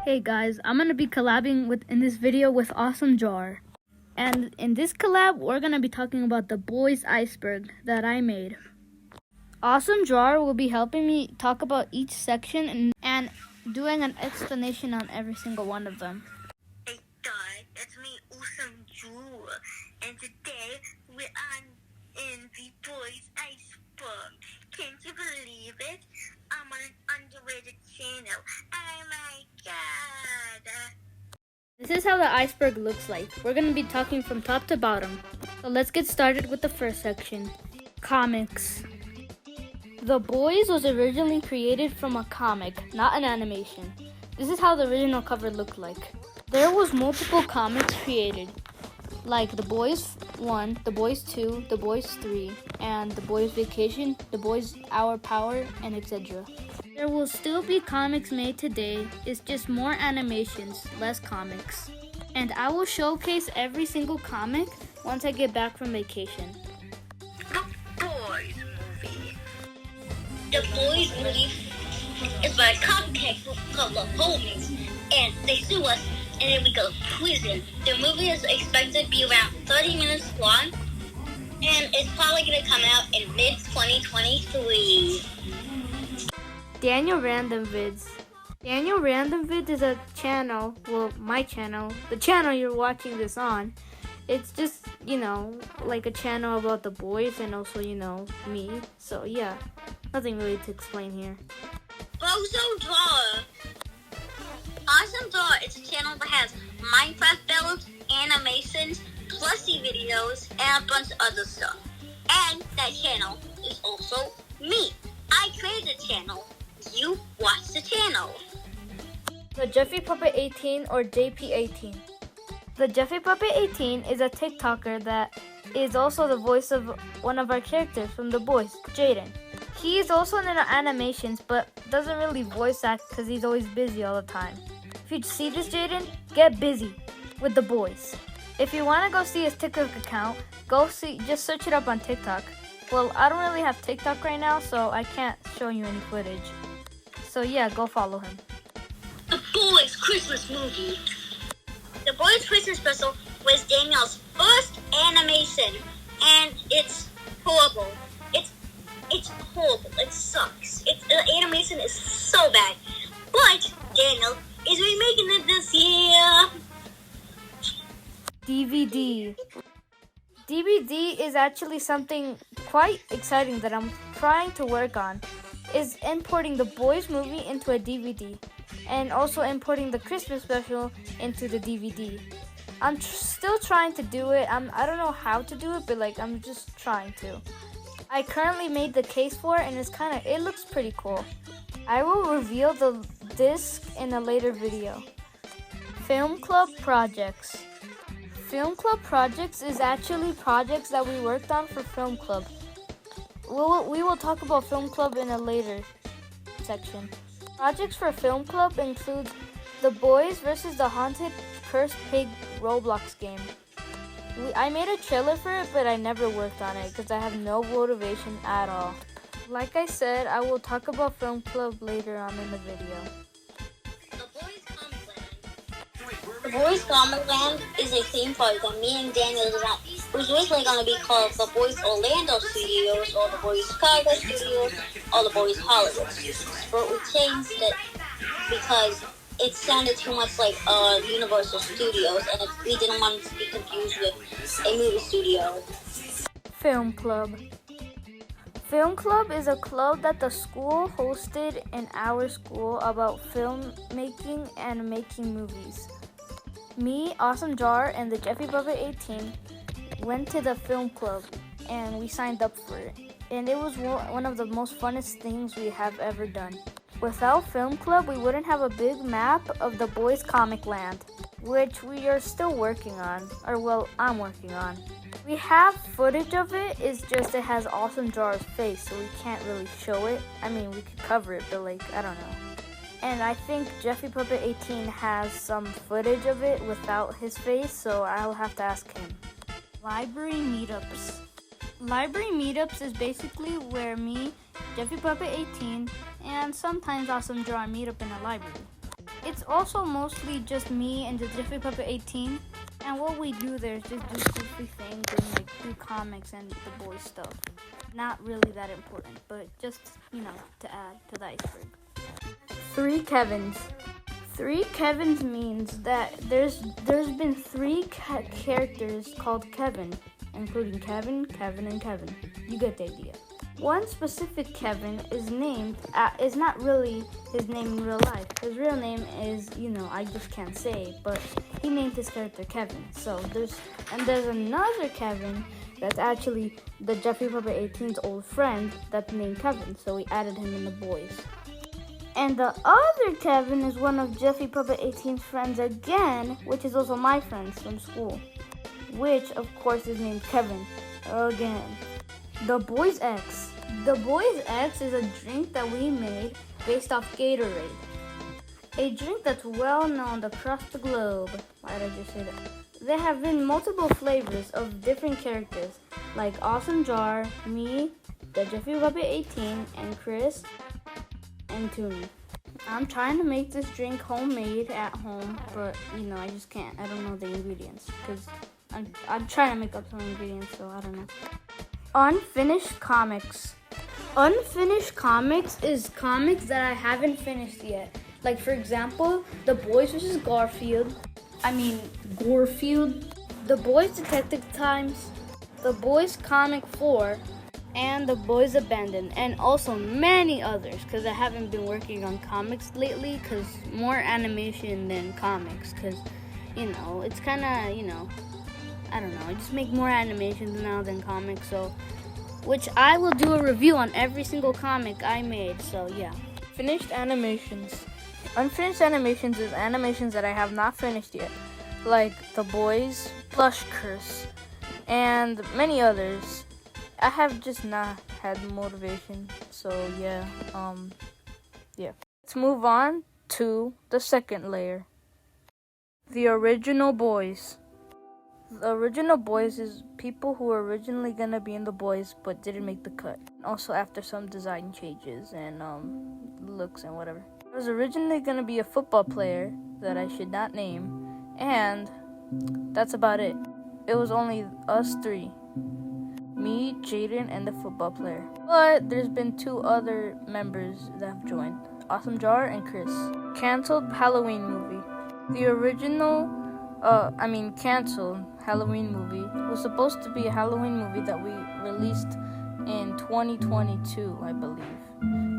Hey guys, I'm gonna be collabing in this video with Awesome Jar. And in this collab, we're gonna be talking about the BOIS Iceberg that I made. Awesome Jar will be helping me talk about each section and doing an explanation on every single one of them. Hey guys, it's me, Awesome Jar, and today we're in the BOIS Iceberg. Can't you believe it? I'm on an underrated channel. Oh my god! This is how the iceberg looks like. We're going to be talking from top to bottom. So let's get started with the first section. Comics. The BOIS was originally created from a comic, not an animation. This is how the original cover looked like. There was multiple comics created, like The BOIS 1, The BOIS 2, The BOIS 3, and The BOIS Vacation, The BOIS Our Power, and etc. There will still be comics made today, it's just more animations, less comics. And I will showcase every single comic once I get back from vacation. The BOIS movie. The BOIS movie is by a copycat group called the Homies, and they sue us, and then we go to prison. The movie is expected to be around 30 minutes long, and it's probably going to come out in mid-2023. Daniel Random Vids. Daniel Random Vids is a channel, well, my channel, the channel you're watching this on. It's just, like a channel about the BOIS and also, me. So, yeah, nothing really to explain here. Awesome Jar. Awesome Jar is a channel that has Minecraft builds, animations, plushie videos, and a bunch of other stuff. And that channel is also me. I created the channel. You watch the channel. The Jeffy Puppet 18 or JP18. The Jeffy Puppet 18 is a TikToker that is also the voice of one of our characters from the BOIS, Jaden. He is also in the animations, but doesn't really voice act because he's always busy all the time. If you see this Jaden, get busy with the BOIS. If you want to go see his TikTok account, just search it up on TikTok. Well, I don't really have TikTok right now, so I can't show you any footage. So yeah, go follow him. The BOIS Christmas movie. The BOIS Christmas special was Daniel's first animation, and it's horrible. It's horrible. It sucks. The animation is so bad. But Daniel is remaking it this year. DVD. DVD is actually something quite exciting that I'm trying to work on. Is importing the BOIS movie into a DVD and also importing the Christmas special into the DVD. I'm still trying to do it. I don't know how to do it, but I'm just trying to. I currently made the case for it and it looks pretty cool. I will reveal the disc in a later video. Film Club projects. Film Club projects is actually projects that we worked on for Film Club. We will talk about Film Club in a later section. Projects for Film Club include the BOIS versus the Haunted Cursed Pig Roblox game. I made a trailer for it, but I never worked on it because I have no motivation at all. Like I said, I will talk about Film Club later on in the video. The BOIS Comic Land is a theme park that me and Daniel designed. It was originally going to be called the BOIS Orlando Studios, or the BOIS Chicago Studios, or the BOIS Hollywood Studios. But we changed it because it sounded too much like Universal Studios, and we didn't want it to be confused with a movie studio. Film Club. Film Club is a club that the school hosted in our school about filmmaking and making movies. Me, Awesome Jar, and the Jeffy Puppet 18 went to the film club and we signed up for it. And it was one of the most funnest things we have ever done. Without Film Club, we wouldn't have a big map of the BOIS Comic Land, which we are still working on, or well, I'm working on. We have footage of it, it's just it has Awesome Jar's face, so we can't really show it. I mean, we could cover it, but I don't know. And I think Jeffy Puppet 18 has some footage of it without his face, so I'll have to ask him. Library meetups. Library meetups is basically where me, Jeffy Puppet 18, and sometimes Awesome Jar meet up in a library. it's also mostly just me and the Jiffy Puppet 18. And what we do there is just do goofy things and like do comics and the boys stuff. Not really that important, but just, to add to the iceberg. 3 Kevins. 3 Kevins means that there's been 3 characters called Kevin, including Kevin, Kevin, and Kevin. You get the idea. One specific Kevin is named, is not really his name in real life. His real name is, I just can't say, but he named his character Kevin. So there's another Kevin that's actually the Jeffrey Puppet 18's old friend that's named Kevin, so we added him in the boys. And the other Kevin is one of Jeffrey Puppet 18's friends again, which is also my friends from school, which of course is named Kevin again. The BOIS X. The BOIS X is a drink that we made based off Gatorade. A drink that's well known across the globe. Why did I just say that? There have been multiple flavors of different characters, like Awesome Jar, me, the Jeffrey Puppet 18, and Chris, and Tooney. I'm trying to make this drink homemade at home, but I just can't. I don't know the ingredients because I'm trying to make up some ingredients, so I don't know. Unfinished comics. Unfinished comics is comics that I haven't finished yet. Like, for example, The Boys vs. Gorfield, The Boys Detective Times, The Boys Comic 4, and The Boys Abandoned, and also many others, because I haven't been working on comics lately, because more animation than comics, because, it's kind of, I don't know, I just make more animations now than comics, so, which I will do a review on every single comic I made, so yeah. Finished animations. Unfinished animations is animations that I have not finished yet, like The Boys, Plush Curse, and many others. I have just not had motivation, so yeah. Let's move on to the second layer. The original boys. The original boys is people who were originally gonna be in the boys but didn't make the cut. Also after some design changes and looks and whatever. I was originally gonna be a football player that I should not name, and that's about it. It was only us 3. Me, Jaden, and the football player. But there's been 2 other members that have joined. Awesome Jar and Chris. Canceled Halloween movie. The original canceled Halloween movie was supposed to be a Halloween movie that we released in 2022, I believe.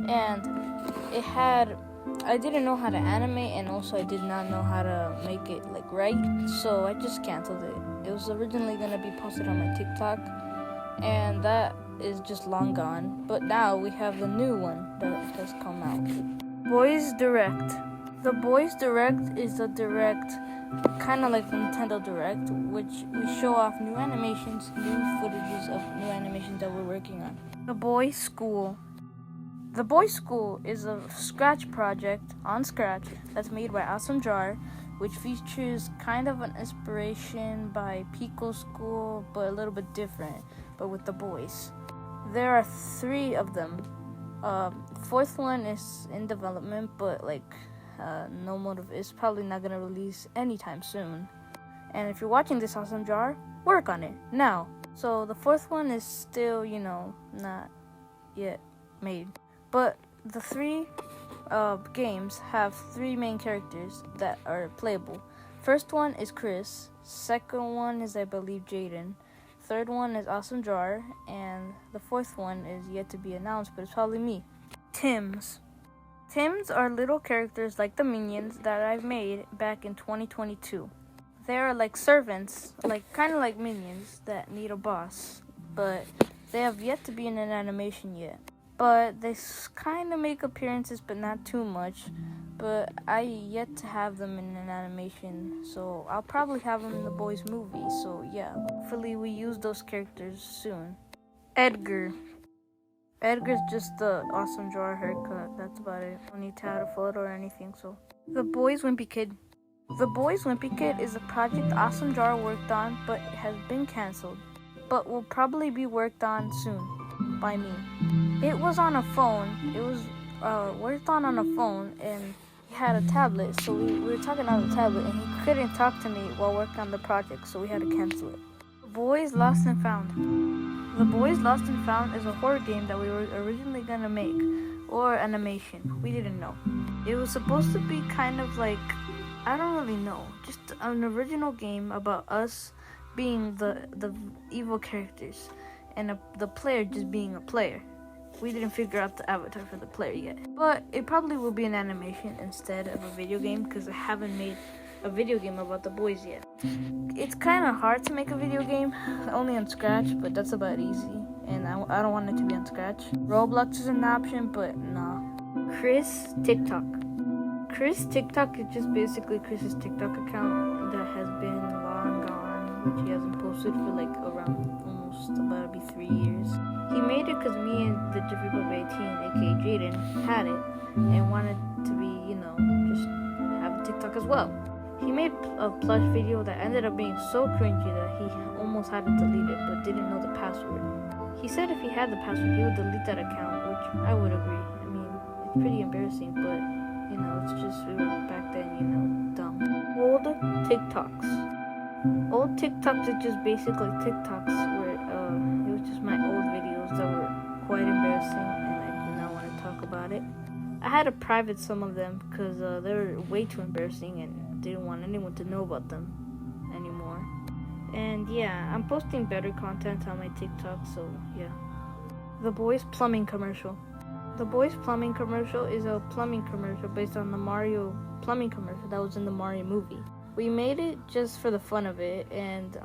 And I didn't know how to animate, and also I did not know how to make it right, so I just canceled it. It was originally going to be posted on my TikTok, and that is just long gone. But now we have the new one that has come out. Boys Direct. The Boys Direct is a direct, kind of like Nintendo Direct, which we show off new animations, new footages of new animations that we're working on. The Boys School. The Boys School is a Scratch project on Scratch that's made by Awesome Jar, which features kind of an inspiration by Pico's School, but a little bit different, but with the boys. There are 3 of them. 4th one is in development, but no motive. It's probably not gonna release anytime soon. And if you're watching this, Awesome Jar, work on it now. So the 4th one is still, not yet made. But the 3 games have 3 main characters that are playable. First one is Chris. Second one is, I believe, Jaden. Third one is Awesome Jar. And the 4th one is yet to be announced, but it's probably me. Tims. Tims are little characters like the minions that I've made back in 2022. They are like servants, kind of like minions that need a boss, but they have yet to be in an animation yet. But they kind of make appearances, but not too much. But I yet to have them in an animation, so I'll probably have them in the boys movie. So yeah, hopefully we use those characters soon. Edgar. Edgar's just the Awesome Jar haircut. That's about it. Don't need to add a photo or anything. So the Boys Wimpy Kid. The Boys Wimpy Kid is a project Awesome Jar worked on, but it has been canceled. But will probably be worked on soon by me. It was on a phone. It was worked on a phone, and he had a tablet, so we were talking on the tablet, and he couldn't talk to me while working on the project, so we had to cancel it. The Boys Lost and Found. The Boys Lost and Found is a horror game that we were originally gonna make, or animation. We didn't know. It was supposed to be kind of like, I don't really know, just an original game about us being the evil characters, and the player just being a player. We didn't figure out the avatar for the player yet. But it probably will be an animation instead of a video game, because I haven't made a video game about the boys yet. It's kind of hard to make a video game, only on Scratch, but that's about easy. And I don't want it to be on Scratch. Roblox is an option, but nah. Chris TikTok. Chris TikTok is just basically Chris's TikTok account that has been long gone, which he hasn't posted for like around almost about to be 3 years. He made it because me and the Jeffrey Bob 18, aka Jaden, had it and wanted to be, just have a TikTok as well. He made a plush video that ended up being so cringy that he almost had to delete it, but didn't know the password. He said if he had the password, he would delete that account, which I would agree. I mean, it's pretty embarrassing, but, it's just, we were back then, dumb. Old TikToks. Old TikToks are just basically TikToks where it was just my old videos that were quite embarrassing, and I did not want to talk about it. I had to private some of them because they were way too embarrassing and didn't want anyone to know about them anymore. And yeah, I'm posting better content on my TikTok, so yeah. The Boys Plumbing Commercial. The Boys Plumbing Commercial is a plumbing commercial based on the Mario plumbing commercial that was in the Mario movie. We made it just for the fun of it, and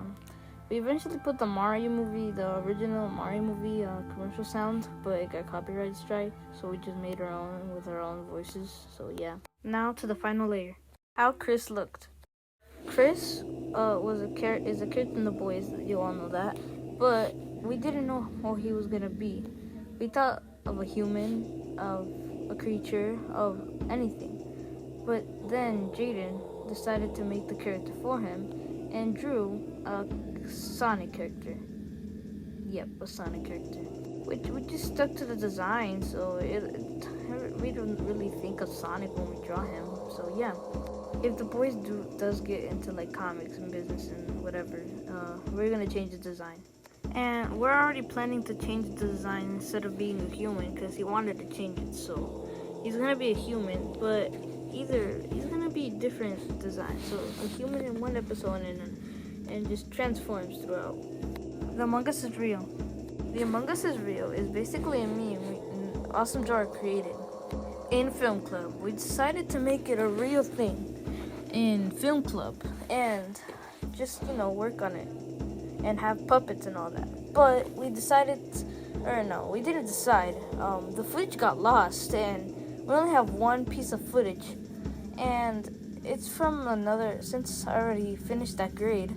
we eventually put the Mario movie, the original Mario movie commercial sound, but it got copyright strike, so we just made our own with our own voices, so yeah. Now to the final layer. How Chris looked. Chris is a character in The Boys, you all know that, but we didn't know how he was gonna be. We thought of a human, of a creature, of anything. But then Jaden decided to make the character for him and drew a Sonic character. Yep, a Sonic character. We just stuck to the design, so we don't really think of Sonic when we draw him. So yeah, if The Boys does get into like comics and business and whatever, we're gonna change the design. And we're already planning to change the design instead of being a human because he wanted to change it. So he's gonna be a human, but either he's gonna be different design. So a human in one episode and just transforms throughout. The Among Us is real. The Among Us is real is basically a meme Awesome Jar created in Film Club. We decided to make it a real thing in Film Club and just work on it and have puppets and all that. But we decided, we didn't decide. The footage got lost and we only have one piece of footage, and it's from since I already finished that grade,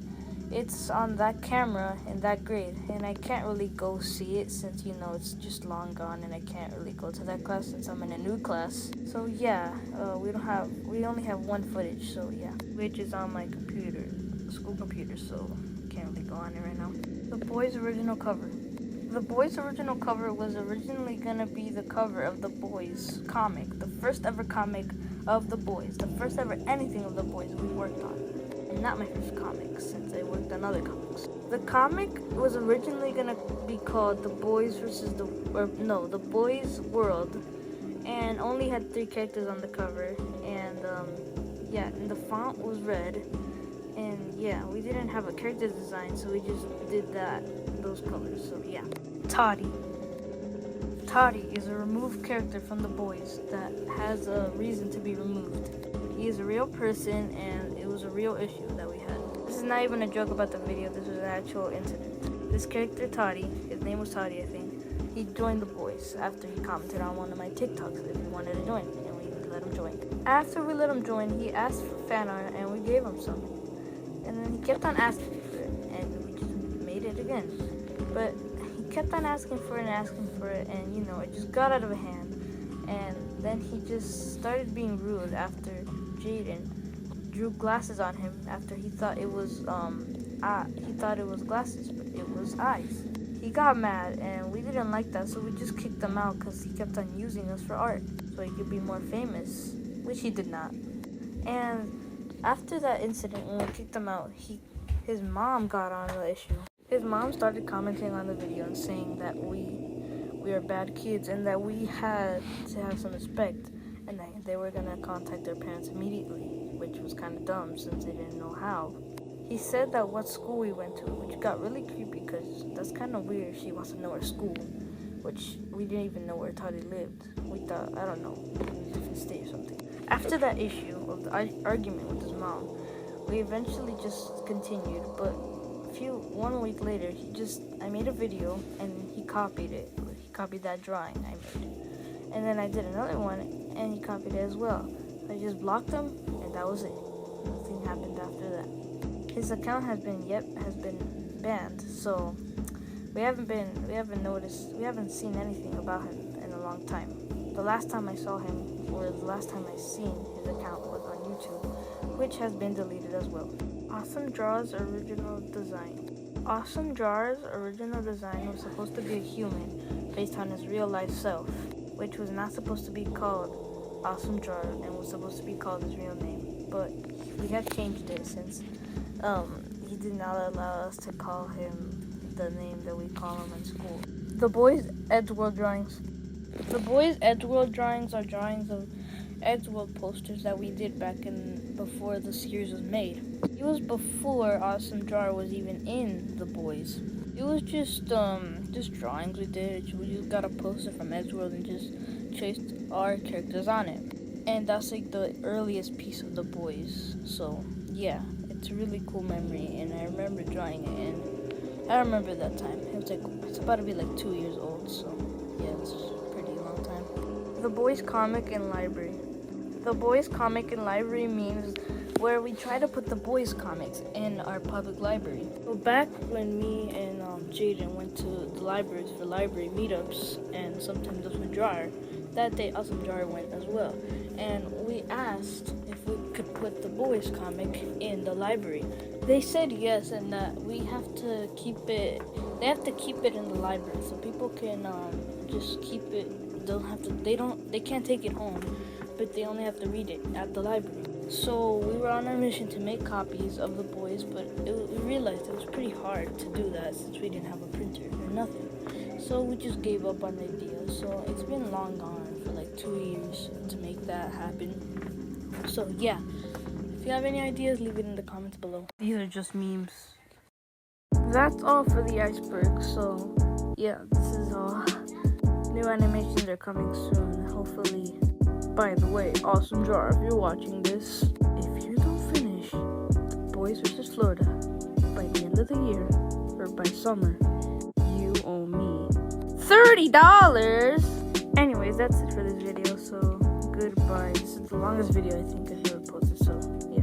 it's on that camera in that grade, and I can't really go see it since it's just long gone, and I can't really go to that class since I'm in a new class. So yeah, we only have one footage, so yeah, which is on my computer, school computer, so I can't really go on it right now. The Boys original cover. The Boys original cover was originally gonna be the cover of the Boys comic, the first ever comic of the Boys, the first ever anything of the Boys we worked on. And not my first comic, since I worked on other comics. The comic was originally gonna be called The Boys The Boys World, and only had 3 characters on the cover, and and the font was red, and yeah, we didn't have a character design, so we just did those colors, so yeah. Toddy. Toddy is a removed character from The Boys that has a reason to be removed. He is a real person, and it was a real issue that we had. This is not even a joke about the video, this was an actual incident. This character, Toddy, his name was Toddy, I think, he joined The Boys after he commented on one of my TikToks if he wanted to join, and we let him join. After we let him join, he asked for fan art, and we gave him some. And then he kept on asking for it, and we just made it again. But he kept on asking for it, and it just got out of hand. And then he just started being rude after Jaden drew glasses on him after he thought it was glasses, but it was eyes. He got mad, and we didn't like that, so we just kicked him out because he kept on using us for art. so he could be more famous, which he did not. And after that incident, when we kicked him out, his mom got on the issue. His mom started commenting on the video and saying that we are bad kids and that we had to have some respect, and that they were gonna contact their parents immediately, which was kind of dumb since they didn't know how. He said that what school we went to, which got really creepy because that's kind of weird. She wants to know our school, which we didn't even know where Toddy lived. We thought, I don't know, in a different state or something. After that issue of the argument with his mom, we eventually just continued, but 1 week later, I made a video and he copied it. He copied that drawing I made. And then I did another one and he copied it as well. So I just blocked him and that was it. Nothing happened after that. His account has been banned, so we haven't seen anything about him in a long time. The last time I saw him, or the last time I seen his account, was on YouTube, which has been deleted as well. Awesome Jar's original design. Awesome Jar's original design was supposed to be a human based on his real life self, which was not supposed to be called Awesome Jar and was supposed to be called his real name. But we have changed it since he did not allow us to call him the name that we call him in school. The BOIS Edgeworld drawings. The BOIS Edgeworld drawings are drawings of Edgeworld posters that we did back before the series was made. It was before Awesome Jar was even in the BOIS. It was just drawings we did. We just got a poster from Edgeworld and just traced our characters on it. And that's like the earliest piece of the BOIS. So yeah, it's a really cool memory, and I remember drawing it, and I remember that time. It's about to be like 2 years old, so yeah, it's a pretty long time. The BOIS Comic and Library. The BOIS Comic and Library means where we try to put the BOIS comics in our public library. So back when me and Jaden went to the libraries for library meetups, and sometimes just with Jar, that day Awesome Jar went as well. And we asked if we could put the BOIS comic in the library. They said yes, and that we have to keep it. They have to keep it in the library so people can just keep it. They can't take it home, but they only have to read it at the library. So we were on our mission to make copies of the BOIS, but we realized it was pretty hard to do that since we didn't have a printer or nothing. So we just gave up on the idea. So it's been long gone for like 2 years to make that happen. So yeah, if you have any ideas, leave it in the comments below. These are just memes. That's all for the iceberg. So yeah, this is all. New animations are coming soon, hopefully. By the way, Awesome Jar, if you're watching this, if you don't finish the BOIS vs. Florida by the end of the year, or by summer, you owe me $30! Anyways, that's it for this video, so goodbye. This is the longest video I think I've ever posted, so yeah.